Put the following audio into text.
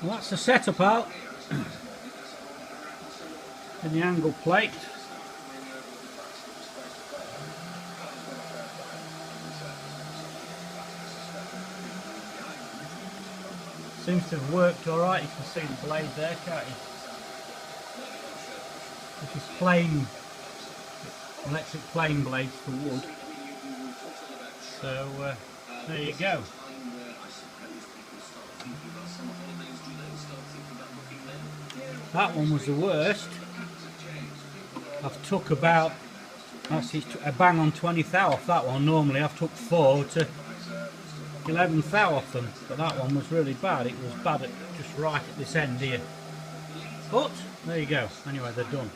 Well, that's the setup out in the angle plate. Seems to have worked alright. You can see the blade there, can't you? Which is plain, electric plane blades for wood. So there you go. That one was the worst. I've took about, actually a bang on 20 thou off that one. Normally I've took 4 to 11 thou off them, but that one was really bad. It was bad at just right at this end here. But there you go. Anyway, they're done.